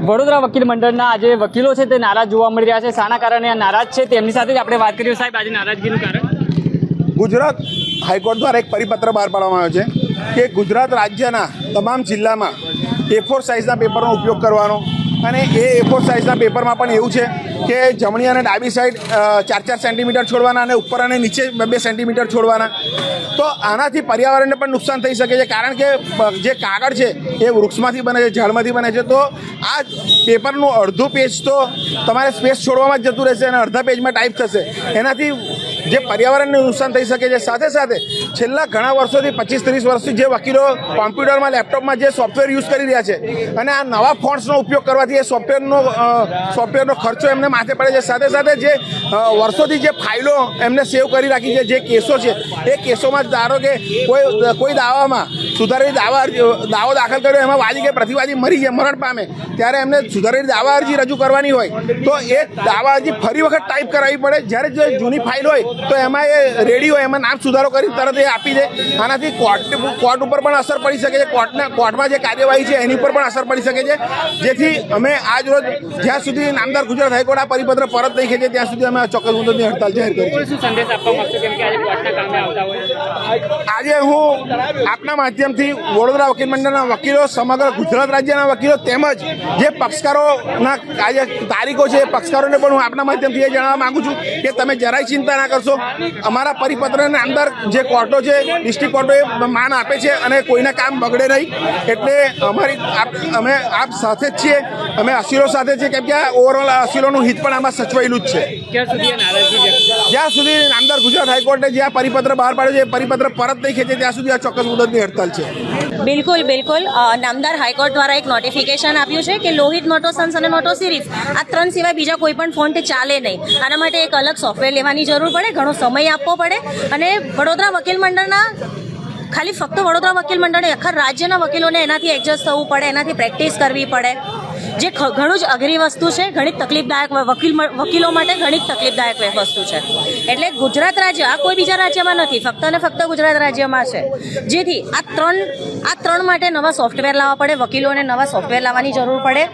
વડોદરા વકીલ મંડળના આજે વકીલો છે તે નારાજ જોવા મળી રહ્યા છે। શાના કારણે આ નારાજ છે તેમની સાથે જ આપણે વાત કરીએ। સાહેબ, આજે નારાજગીનું કારણ? ગુજરાત હાઈકોર્ટ દ્વારા એક પરિપત્ર બહાર પાડવામાં આવ્યો છે કે ગુજરાત રાજ્યના તમામ જિલ્લામાં A4 સાઇઝના પેપરનો ઉપયોગ કરવાનો, અને એ A4 સાઇઝના પેપરમાં પણ એવું છે કે જમણી અને ડાબી સાઈડ 4-4 સેન્ટીમીટર છોડવાના અને ઉપર અને નીચે 2 સેન્ટીમીટર છોડવાના। તો આનાથી પર્યાવરણને પણ નુકસાન થઈ શકે છે, કારણ કે જે કાગળ છે એ વૃક્ષમાંથી બને છે, ઝાડમાંથી બને છે। તો આ પેપરનું અડધું પેજ તો તમારે સ્પેસ છોડવામાં જ જતું રહેશે અને અડધા પેજમાં ટાઈપ થશે। એનાથી જે પર્યાવરણને નુકસાન થઈ શકે છે। સાથે સાથે છેલ્લા ઘણા વર્ષોથી 25-30 વર્ષથી જે વકીલો કોમ્પ્યુટરમાં, લેપટોપમાં જે સોફ્ટવેર યુઝ કરી રહ્યા છે, અને આ નવા ફોન્ટ્સનો ઉપયોગ કરવાથી એ સોફ્ટવેરનો ખર્ચો એમને માથે પડે છે। સાથે સાથે જે વર્ષોથી જે ફાઇલો એમને સેવ કરી રાખી છે, જે કેસો છે, એ કેસોમાં ધારો કે કોઈ દાવામાં સુધારેલી દાવો દાખલ કર્યો, એમાં વાદી કે પ્રતિવાદી મરી જાય, મરણ પામે, ત્યારે એમને સુધારેલી દાવા અરજી રજૂ કરવાની હોય તો એ દાવા અરજી ફરી વખત ટાઈપ કરાવવી પડે। જ્યારે જે જૂની ફાઇલ હોય તો એમાં એ રેડી હોય, એમાં નામ સુધારો કરી તરત એ આપી દે। આનાથી કોર્ટ ઉપર પણ અસર પડી શકે છે, કોર્ટમાં જે કાર્યવાહી છે એની ઉપર પણ અસર પડી શકે છે। જેથી અમે આજ રોજ જ્યાં સુધી નામદાર ગુજરાત હાઈકોર્ટ આ પરિપત્ર પરત નહીં ખેંચે ત્યાં સુધી અમે ચોક્કસ મુદતની હડતાલ જાહેર કરી છે। શું સંદેશ આપવા માંગશો, કેમ કે આજે કોર્ટના કામે આવતા હોય? આજે હું આપના માધ્યમથી વડોદરા વકીલ મંડળના વકીલો, સમગ્ર ગુજરાત રાજ્યના વકીલો તેમજ જે પક્ષકારોના આજે તારીખો છે એ પક્ષકારોને પણ હું આપના માધ્યમથી એ જણાવવા માગું છું કે તમે જરાય ચિંતા ના કરશો। અમારા પરિપત્રની અંદર જે કોર્ટો છે, ડિસ્ટ્રિક્ટ કોર્ટો એ માન આપે છે અને કોઈના કામ બગડે નહીં, એટલે અમે આપ સાથે જ છીએ, અમે અસીલો સાથે છીએ, કેમ કે ઓવરઓલ અસીલોનું હિત પણ આમાં સચવાયેલું જ છે। ક્યાં સુધી આ નારાજગી વ્યક્ત? જ્યાં સુધી નામદાર ગુજરાત હાઈકોર્ટે જે આ પરિપત્ર બહાર પાડ્યો છે એ પરિપત્ર પરત નહીં ખેંચે ત્યાં સુધી આ ચોક્કસ મુદતની હડતાલ છે। બિલકુલ નામદાર હાઈકોર્ટ દ્વારા એક નોટિફિકેશન આપ્યું છે કે લોહિત નોટો સન્સ અને નોટો સિરીઝ આ 3 સિવાય બીજા કોઈ પણ ફોન્ટ ચાલે નહીં। આના માટે એક અલગ સોફ્ટવેર લેવાની જરૂર પડે, ઘણો સમય આપવો પડે, અને વડોદરા વકીલ મંડળના ખાલી ફક્ત વડોદરા વકીલ મંડળે આખા રાજ્યના વકીલોને એનાથી એડજસ્ટ થવું પડે, એનાથી પ્રેક્ટિસ કરવી પડે, જે ઘણું જ અઘરી વસ્તુ છે, ઘણી તકલીફદાયક વકીલો માટે ઘણી જ તકલીફદાયક વસ્તુ છે। એટલે ગુજરાત રાજ્ય આ કોઈ બીજા રાજ્યમાં નથી, ફક્ત અને ફક્ત ગુજરાત રાજ્યમાં છે। જેથી આ ત્રણ માટે નવા સોફ્ટવેર લાવવા પડે, વકીલોને નવા સોફ્ટવેર લાવવાની જરૂર પડે,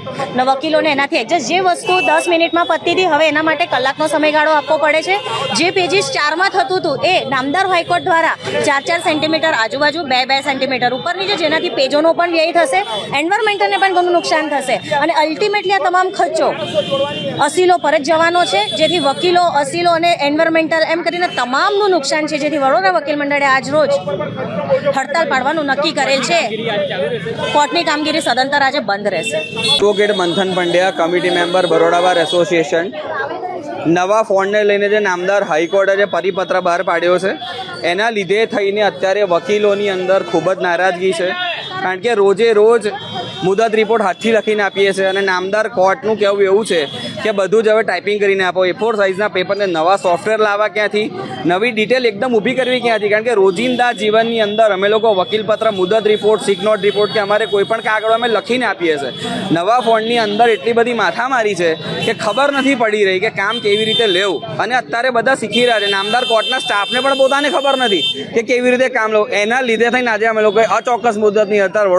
વકીલોને એનાથી એડજસ્ટ, જે વસ્તુ 10 મિનિટમાં પતી હતી હવે એના માટે કલાકનો સમયગાળો આપવો પડે છે। જે પેજીસ 4માં થતું હતું એ નામદાર હાઈકોર્ટ દ્વારા 4-4 સેન્ટીમીટર આજુબાજુ, 2-2 સેન્ટીમીટર ઉપર નીચે, જેનાથી પેજોનો પણ વ્યય થશે, એન્વાયરમેન્ટને પણ ઘણું નુકસાન થશે, અને અલ્ટિમેટલી આ તમામ ખર્ચો અસીલો પર જ જવાનો છે। જેથી વકીલો, અસીલો અને એન્વાયરમેન્ટલ એમ કરીને તમામનું નુકસાન છે। જેથી વડોદરા વકીલ મંડળે આજ રોજ હડતાલ પાડવાનું નક્કી કરેલ છે। કોર્ટની કામગીરી સદંતર આજે બંધ રહેશે। એડવોકેટ મંથન Pandya, committee member, Baroda bar association. નવા ફોન્ડને લઈને જે નામદાર હાઈકોર્ટે જે પરિપત્ર બહાર પાડ્યો છે એના લીધે થઈને અત્યારે વકીલોની અંદર ખૂબ જ નારાજગી છે, કારણ કે રોજે રોજ મુદત રિપોર્ટ હાથથી લખીને આપીએ છીએ, અને નામદાર કોર્ટનું કહેવું એવું છે કે બધું જ હવે ટાઈપિંગ કરીને આપો। A4 સાઇઝના પેપરને નવા સોફ્ટવેર લાવવા ક્યાંથી, નવી ડિટેલ એકદમ ઊભી કરવી ક્યાંથી, કારણ કે રોજિંદા જીવનની અંદર અમે લોકો વકીલપત્ર, મુદત રિપોર્ટ, સિગ્નોટ રિપોર્ટ કે અમારે કોઈ પણ કાગળો અમે લખીને આપીએ છીએ। નવા ફોન્ડની અંદર એટલી બધી માથામારી છે કે ખબર નથી પડી રહી કે કામ કેવી રીતે લેવું, અને અત્યારે બધા શીખી રહ્યા છે। નામદાર કોર્ટના સ્ટાફને પણ પોતાને ખબર નથી કે કેવી રીતે કામ લેવું। એના લીધે થઈને આજે અમે લોકોએ અચોક્કસ મુદતની હડતાલ